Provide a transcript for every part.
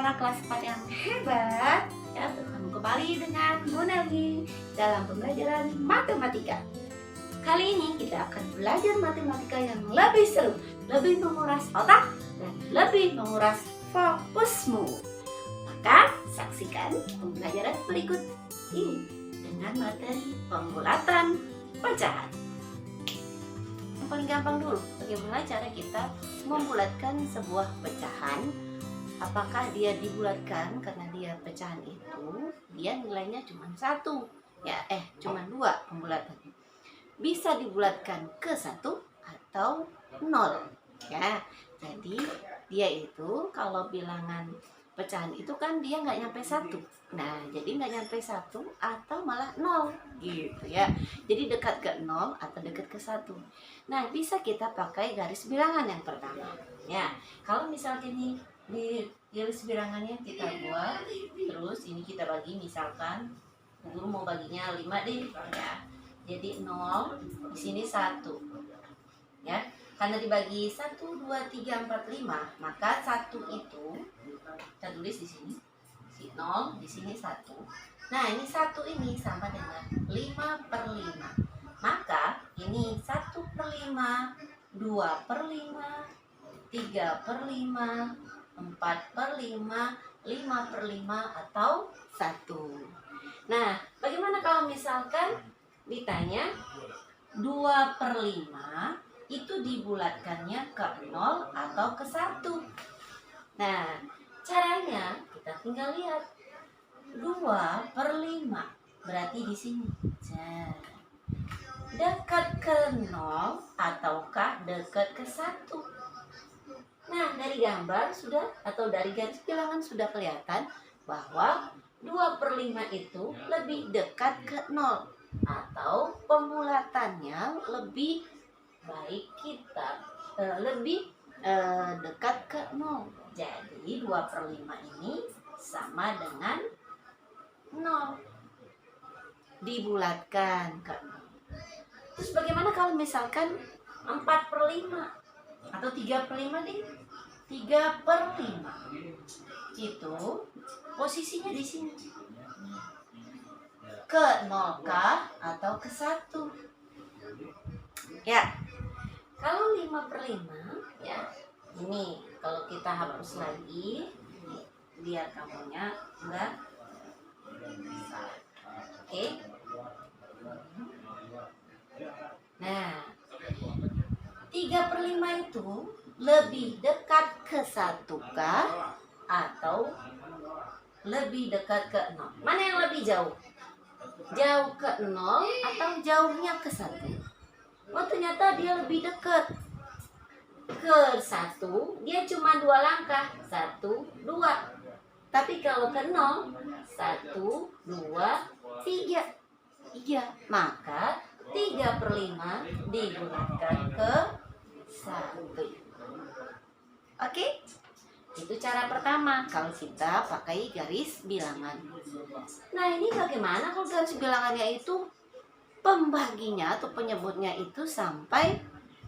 anak-anak kelas 4 yang hebat. Ya, bertemu kembali dengan Bu Nelgi dalam pembelajaran matematika. Kali ini kita akan belajar matematika yang lebih seru, lebih menguras otak, dan lebih menguras fokusmu. Maka saksikan pembelajaran berikut ini dengan materi pembulatan pecahan. Yang paling gampang dulu, bagaimana cara kita membulatkan sebuah pecahan. Apakah dia dibulatkan karena dia pecahan itu dia nilainya cuma 1 ya cuma 2 pembulatannya. Bisa dibulatkan ke 1 atau 0 ya. Jadi dia itu kalau bilangan pecahan itu kan dia nggak nyampe 1. Nah, jadi nggak nyampe 1 atau malah 0 gitu ya. Jadi dekat ke 0 atau dekat ke 1. Nah, bisa kita pakai garis bilangan yang pertama. Ya, kalau misalnya ini di garis bilangannya kita buat, terus ini kita bagi, misalkan guru mau baginya 5 deh ya. Jadi 0, di sini 1. Ya. Karena dibagi 1 2 3 4 5, maka 1 itu kita tulis di sini. Si 0 di sini 1. Nah, ini 1 ini sama dengan 5/5. Maka ini 1/5, 2/5, 3/5, 4/5, 5/5 atau 1. Nah, bagaimana kalau misalkan ditanya 2/5 itu dibulatkannya ke 0 atau ke 1? Nah, caranya kita tinggal lihat 2/5 berarti di sini. Dekat ke 0 ataukah dekat ke 1? Nah, dari gambar sudah atau dari garis bilangan sudah kelihatan bahwa 2/5 itu lebih dekat ke 0 atau pembulatannya lebih baik kita lebih dekat ke 0. Jadi 2/5 ini sama dengan 0. Dibulatkan ke 0. Terus bagaimana kalau misalkan 4/5 atau 3/5 deh? 3/5 itu posisinya di sini. Ke 0 kah atau ke 1? Ya. Kalau 5/5 ya. Ini kalau kita hapus lagi, biar kamunya enggak. Oke. Nah, 3/5 itu lebih dekat ke 1 kah atau lebih dekat ke 0? Mana yang lebih jauh? Jauh ke 0 atau jauhnya ke 1? Oh, ternyata dia lebih dekat ke 1. Dia cuma 2 langkah, 1, 2. Tapi kalau ke 0, 1, 2, 3. Iya, maka 3/5 dibulatkan ke 1. Oke? Itu cara pertama kalau kita pakai garis bilangan. Nah, ini bagaimana kalau garis bilangannya itu pembaginya atau penyebutnya itu sampai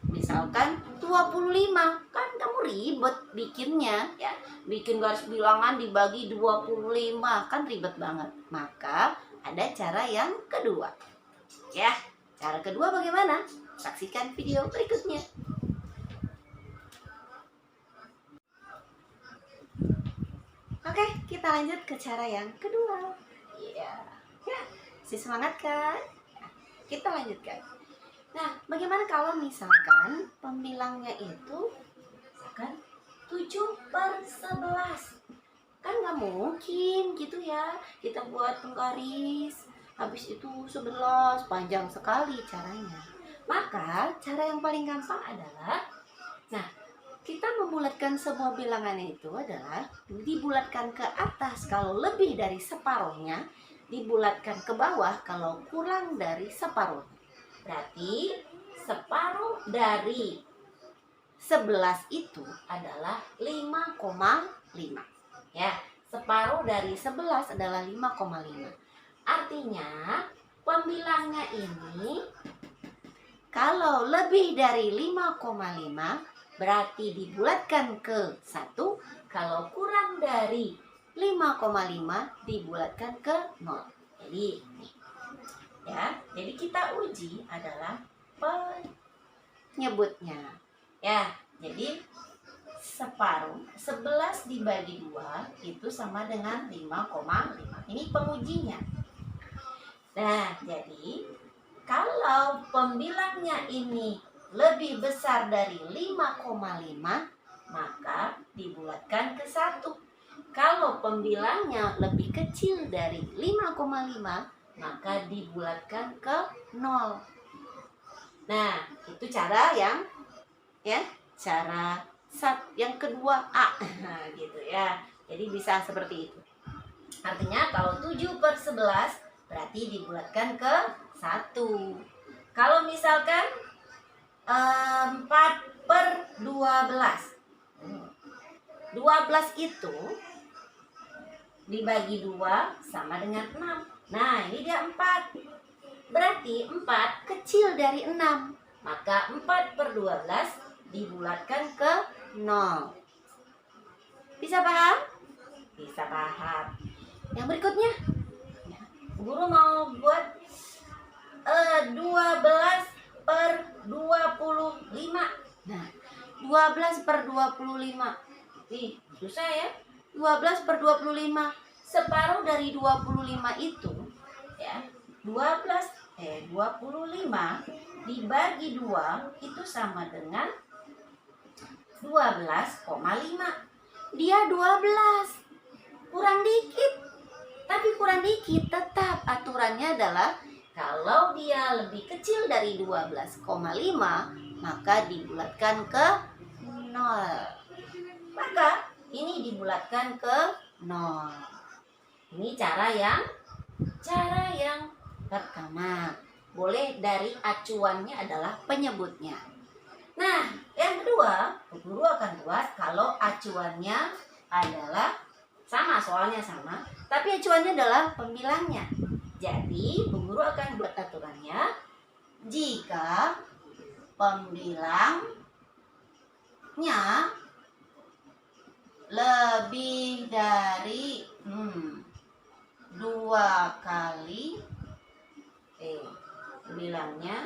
misalkan 25. Kan kamu ribet bikinnya ya. Bikin garis bilangan dibagi 25 kan ribet banget. Maka ada cara yang kedua. Ya, cara kedua bagaimana? Saksikan video berikutnya. Oke, kita lanjut ke cara yang kedua. Iya. Ya, masih semangat kan? Kita lanjutkan. Nah, bagaimana kalau misalkan pembilangnya itu misalkan 7/11? Kan nggak mungkin gitu ya. Kita buat penggaris, habis itu 11, panjang sekali caranya. Maka cara yang paling gampang adalah, nah, kita membulatkan sebuah bilangan itu adalah dibulatkan ke atas kalau lebih dari separuhnya, dibulatkan ke bawah kalau kurang dari separuh. Berarti separuh dari 11 itu adalah 5,5. Ya, separuh dari 11 adalah 5,5. Artinya pembilangnya ini kalau lebih dari 5,5 berarti dibulatkan ke 1, kalau kurang dari 5,5 dibulatkan ke 0. Jadi nih, ya, jadi kita uji adalah penyebutnya. Ya, jadi separuh 11 dibagi 2 itu sama dengan 5,5. Ini pengujinya. Nah, jadi kalau pembilangnya ini lebih besar dari 5,5, maka dibulatkan ke 1. Kalau pembilangnya lebih kecil dari 5,5, maka dibulatkan ke 0. Nah, itu cara yang cara yang kedua A. Nah, gitu ya. Jadi bisa seperti itu. Artinya kalau 7/11 berarti dibulatkan ke 1. Kalau misalkan 4/12. 12 itu dibagi 2 sama dengan 6. Nah, ini dia 4. Berarti 4 kecil dari 6. Maka 4/12 dibulatkan ke 0. Bisa paham? Bisa paham. Yang berikutnya, guru mau buat 12/25. Nah, 12/25. Nih, susah ya. 12/25. Separuh dari 25 itu ya, 25 dibagi 2 itu sama dengan 12,5. Dia 12. Kurang dikit. Tapi kurang dikit, tetap aturannya adalah kalau dia lebih kecil dari 12,5, maka dibulatkan ke 0. Maka ini dibulatkan ke 0. Ini cara yang pertama. Boleh dari acuannya adalah penyebutnya. Nah, yang kedua, guru akan buat kalau acuannya adalah sama, soalnya sama, tapi acuannya adalah pembilangnya. Jadi, Bu Guru akan buat aturannya jika pembilangnya lebih dari 2 kali pembilangnya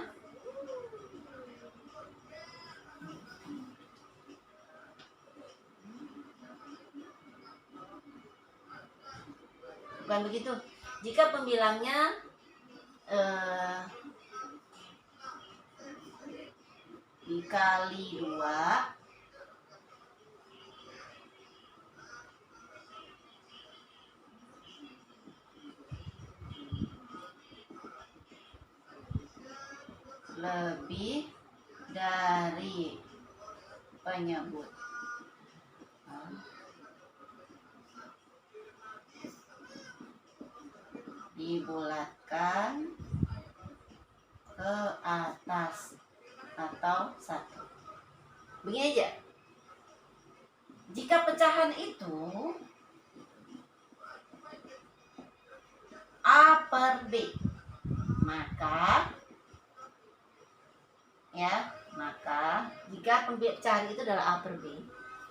bukan begitu. Jika pembilangnya dikali 2 lebih dari penyebut. Dibulatkan ke atas atau 1. Begini aja. Jika pecahan itu A/B, maka jika pecahan itu adalah A/B,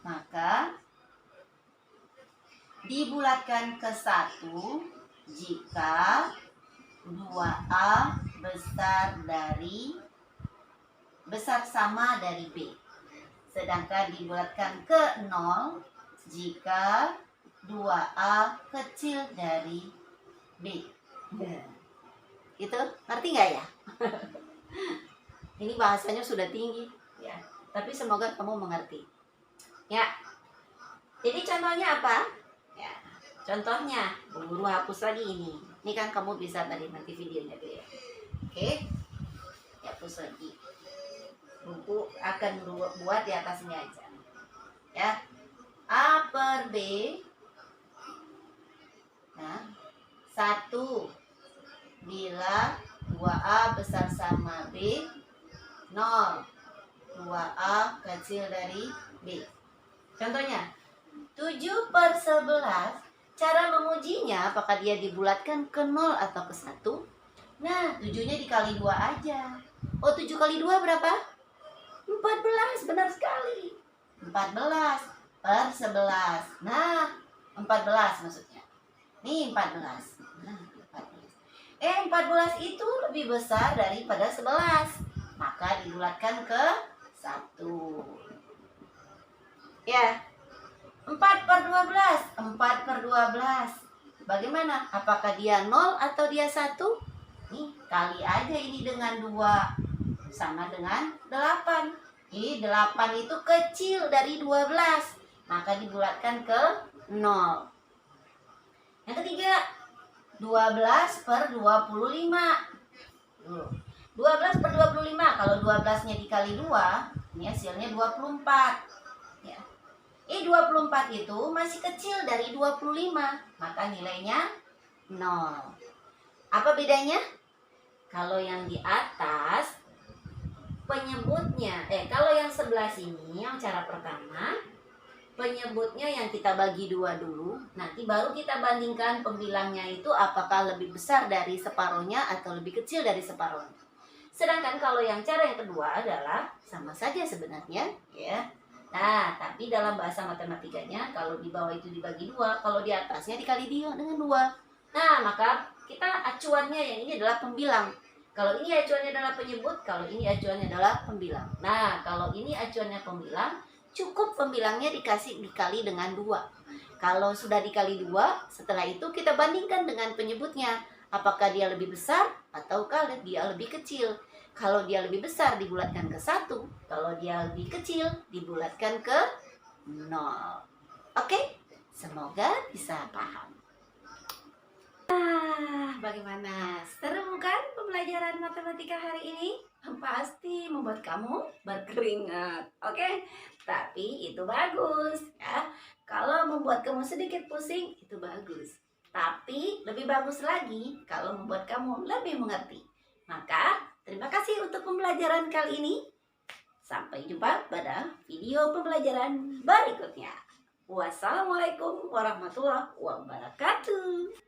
maka dibulatkan ke 1 jika 2A besar sama dari B. Sedangkan dibulatkan ke 0 jika 2A kecil dari B. Itu ngerti nggak ya? Ini bahasanya sudah tinggi ya, tapi semoga kamu mengerti. Ya. Jadi contohnya apa? Ya. Contohnya, Bu Guru hapus lagi ini. Ini kan kamu bisa tadi nanti videonya tuh ya. Oke. Hapus lagi. Buku akan buat di atasnya aja. Ya. A/B. Nah, 1 bila 2A besar sama B, 0. 2A kecil dari B. Contohnya, 7/11. Cara mengujinya apakah dia dibulatkan ke 0 atau ke 1? Nah, 7-nya dikali 2 aja. Oh, 7 kali 2 berapa? 14, benar sekali. 14/11. Nah, 14 maksudnya. Nih 14. Nah, 14. 14 itu lebih besar daripada 11. Maka dibulatkan ke 1. Ya. 4/12. 4/12. Bagaimana? Apakah dia 0 atau dia 1? Nih, kali aja ini dengan 2. Sama dengan 8. Ini 8 itu kecil dari 12. Maka dibulatkan ke 0. Yang ketiga, 12/25. 12/25. Kalau 12-nya dikali 2, ini hasilnya 24. Ya. 24 itu masih kecil dari 25. Maka nilainya 0. Apa bedanya? Kalau yang di atas penyebutnya, kalau yang sebelah sini, yang cara pertama, penyebutnya yang kita bagi 2 dulu, nanti baru kita bandingkan pembilangnya itu apakah lebih besar dari separuhnya atau lebih kecil dari separuhnya. Sedangkan kalau yang cara yang kedua adalah sama saja sebenarnya, ya. Nah, tapi dalam bahasa matematikanya kalau di bawah itu dibagi 2, kalau di atasnya dikali dia dengan 2. Nah, maka kita acuannya yang ini adalah pembilang. Kalau ini acuannya adalah penyebut, kalau ini acuannya adalah pembilang. Nah, kalau ini acuannya pembilang, cukup pembilangnya dikali dengan 2. Kalau sudah dikali 2, setelah itu kita bandingkan dengan penyebutnya. Apakah dia lebih besar ataukah dia lebih kecil. Kalau dia lebih besar dibulatkan ke 1. Kalau dia lebih kecil dibulatkan ke 0. Oke? Semoga bisa paham. Bagaimana? Seru kan pembelajaran matematika hari ini? Pasti membuat kamu berkeringat. Oke? Tapi itu bagus ya. Kalau membuat kamu sedikit pusing, itu bagus. Tapi lebih bagus lagi kalau membuat kamu lebih mengerti. Maka terima kasih untuk pembelajaran kali ini. Sampai jumpa pada video pembelajaran berikutnya. Wassalamualaikum warahmatullahi wabarakatuh.